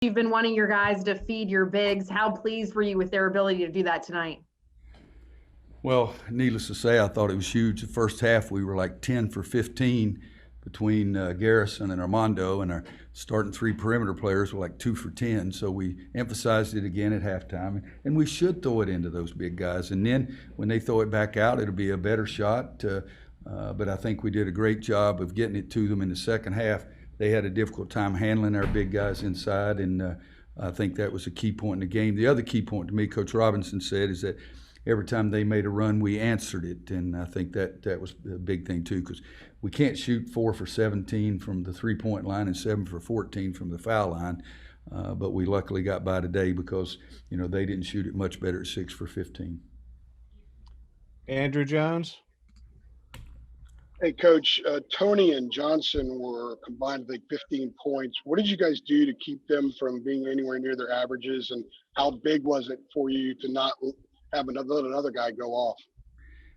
You've been wanting your guys to feed your bigs. How pleased were you with their ability to do that tonight? Well, needless to say, I thought it was huge. The first half, we were like 10 for 15 between Garrison and Armando, and our starting three perimeter players were like 2 for 10. So we emphasized it again at halftime, and we should throw it into those big guys. And then when they throw it back out, it'll be a better shot. But I think we did a great job of getting it to them in the second half. They had a difficult time handling our big guys inside, and I think that was a key point in the game. The other key point to me, Coach Robinson said, is that every time they made a run, we answered it, and I think that was a big thing too, because we can't shoot 4 for 17 from the three-point line and 7 for 14 from the foul line, but we luckily got by today because they didn't shoot it much better at 6 for 15. Andrew Jones. Hey, Coach, Tony and Johnson were combined like 15 points. What did you guys do to keep them from being anywhere near their averages, and how big was it for you to not have another guy go off?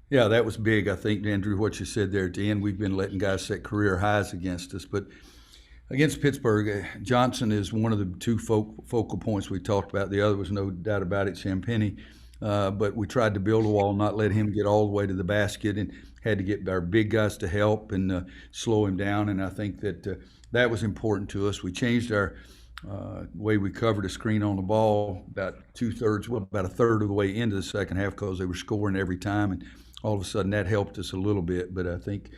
Yeah, that was big. I think, Andrew, what you said there at the end, we've been letting guys set career highs against us. But against Pittsburgh, Johnson is one of the two focal points we talked about. The other was no doubt about it, Champagnie. But we tried to build a wall, not let him get all the way to the basket, and had to get our big guys to help and slow him down. And I think that that was important to us. We changed our way we covered a screen on the ball about about a third of the way into the second half, because they were scoring every time, and all of a sudden that helped us a little bit. But I think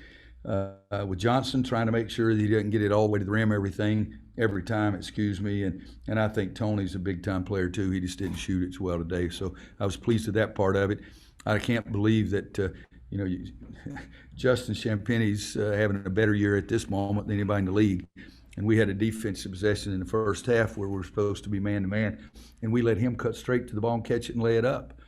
with Johnson trying to make sure that he doesn't get it all the way to the rim every time, and I think Tony's a big-time player too. He just didn't shoot it as well today, so I was pleased with that part of it. I can't believe that Justin Champagnie's having a better year at this moment than anybody in the league. And we had a defensive possession in the first half where we're supposed to be man-to-man, and we let him cut straight to the ball and catch it and lay it up.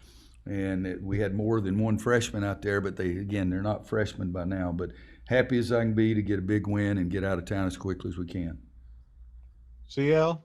And we had more than one freshman out there, but they're not freshmen by now. But happy as I can be to get a big win and get out of town as quickly as we can. CL?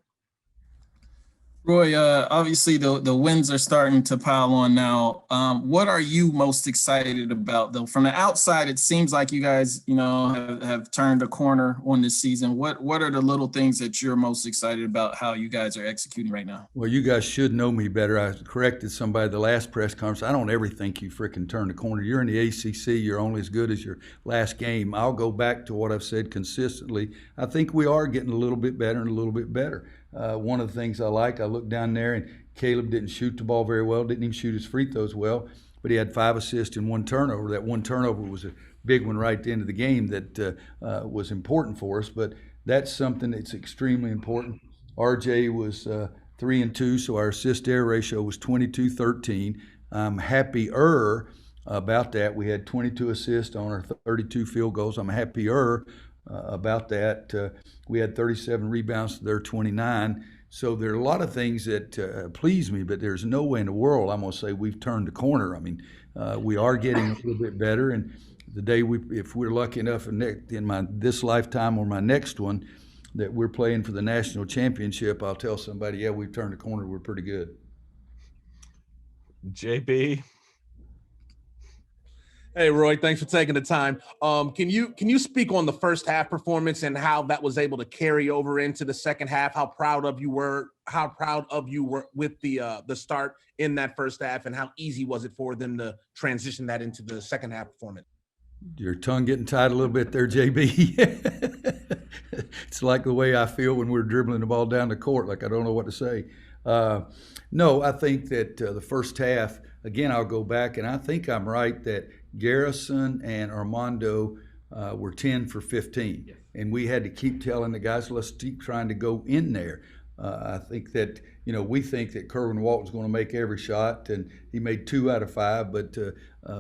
Roy, obviously the wins are starting to pile on now. What are you most excited about, though? From the outside, it seems like you guys, have turned a corner on this season. What are the little things that you're most excited about, how you guys are executing right now? Well, you guys should know me better. I corrected somebody at the last press conference. I don't ever think you freaking turned a corner. You're in the ACC. You're only as good as your last game. I'll go back to what I've said consistently. I think we are getting a little bit better and a little bit better. One of the things I looked down there, and Caleb didn't shoot the ball very well, didn't even shoot his free throws well, but he had 5 assists and 1 turnover. That 1 turnover was a big one right at the end of the game that was important for us, but that's something that's extremely important. RJ was 3 and 2, so our assist-to-error ratio was 22-13. I'm happier about that. We had 22 assists on our 32 field goals. I'm happier about that. We had 37 rebounds to their 29. So there are a lot of things that please me, but there's no way in the world I'm going to say we've turned the corner. I mean, we are getting a little bit better, and the day if we're lucky enough in this lifetime or my next one that we're playing for the national championship, I'll tell somebody, yeah, we've turned the corner. We're pretty good. JB? Hey, Roy, thanks for taking the time. Can you speak on the first half performance and how that was able to carry over into the second half? How proud of you were with the start in that first half, and how easy was it for them to transition that into the second half performance? Your tongue getting tied a little bit there, JB. It's like the way I feel when we're dribbling the ball down the court, like I don't know what to say. No, I think that the first half, again, I'll go back, and I think I'm right that Garrison and Armando were 10 for 15. Yes. And we had to keep telling the guys, let's keep trying to go in there. I think that, we think that Kerwin Walton's going to make every shot, and he made 2 out of 5, but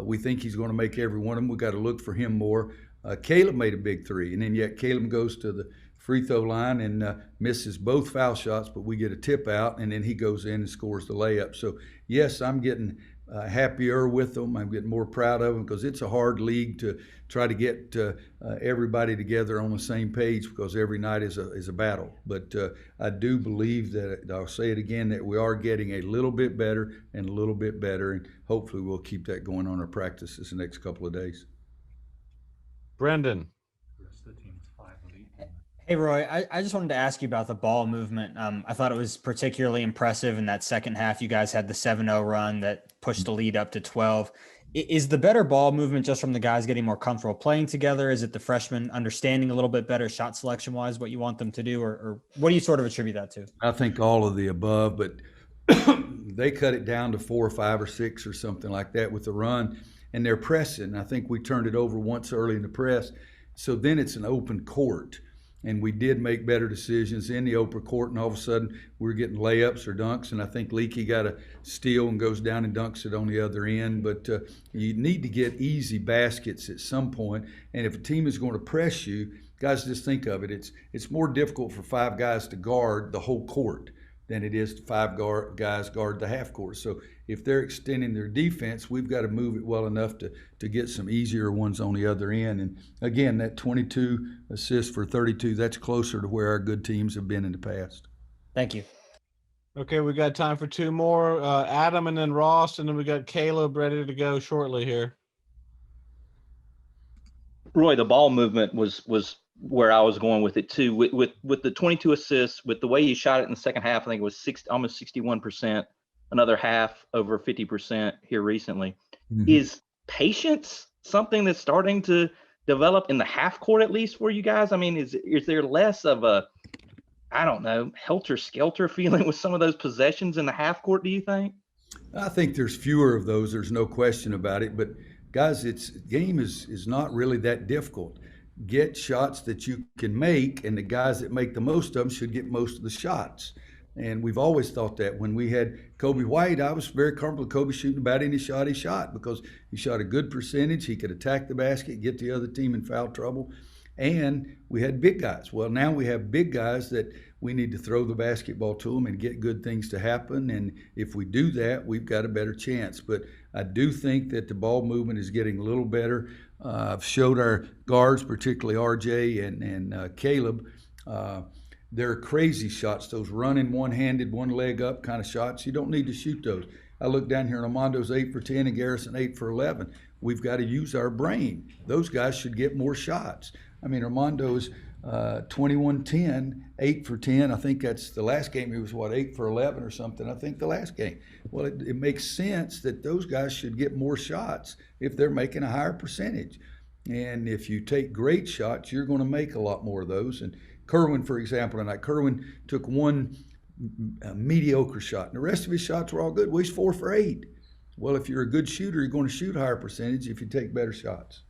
we think he's going to make every one of them. We got to look for him more. Caleb made a big 3, and then yet Caleb goes to the free throw line and misses both foul shots, but we get a tip out, and then he goes in and scores the layup. So, yes, I'm getting happier with them. I'm getting more proud of them because it's a hard league to try to get everybody together on the same page, because every night is a battle. But I do believe that, I'll say it again, that we are getting a little bit better and a little bit better, and hopefully we'll keep that going on our practices the next couple of days. Brendan? Hey, Roy, I just wanted to ask you about the ball movement. I thought it was particularly impressive in that second half. You guys had the 7-0 run that pushed the lead up to 12. Is the better ball movement just from the guys getting more comfortable playing together? Is it the freshmen understanding a little bit better shot selection wise what you want them to do? Or what do you sort of attribute that to? I think all of the above, but they cut it down to 4 or 5 or 6 or something like that with the run, and they're pressing. I think we turned it over once early in the press. So then it's an open court. And we did make better decisions in the open court, and all of a sudden we're getting layups or dunks, and I think Leakey got a steal and goes down and dunks it on the other end. But you need to get easy baskets at some point, and if a team is going to press you, guys, just think of it. It's more difficult for 5 guys to guard the whole court than it is to 5 guys guard the half court. So if they're extending their defense, we've got to move it well enough to get some easier ones on the other end. And again, that 22 assists for 32, that's closer to where our good teams have been in the past. Thank you. Okay, we got time for 2 more. Adam and then Ross, and then we got Caleb ready to go shortly here. Roy, the ball movement was where I was going with it too. With the 22 assists, with the way he shot it in the second half, I think it was almost 61%, another half over 50% here recently. Mm-hmm. Is patience something that's starting to develop in the half court, at least for you guys? I mean, is there less of a, I don't know, helter-skelter feeling with some of those possessions in the half court, do you think? I think there's fewer of those. There's no question about it. But guys, game is not really that difficult. Get shots that you can make, and the guys that make the most of them should get most of the shots. And we've always thought that. When we had Kobe White, I was very comfortable with Kobe shooting about any shot he shot because he shot a good percentage. He could attack the basket, get the other team in foul trouble. And we had big guys. Well, now we have big guys that we need to throw the basketball to them and get good things to happen. And if we do that, we've got a better chance. But I do think that the ball movement is getting a little better. I've showed our guards, particularly RJ and Caleb, they're crazy shots, those running one-handed, one leg up kind of shots. You don't need to shoot those. I look down here and Armando's 8 for 10 and Garrison 8 for 11. We've got to use our brain. Those guys should get more shots. I mean, Armando's 21-10, 8 for 10. I think that's the last game. He was, 8 for 11 or something, I think the last game. Well, it makes sense that those guys should get more shots if they're making a higher percentage. And if you take great shots, you're going to make a lot more of those. And Kerwin, for example, tonight, Kerwin took one mediocre shot, and the rest of his shots were all good. Well, he's 4 for 8. Well, if you're a good shooter, you're going to shoot a higher percentage if you take better shots.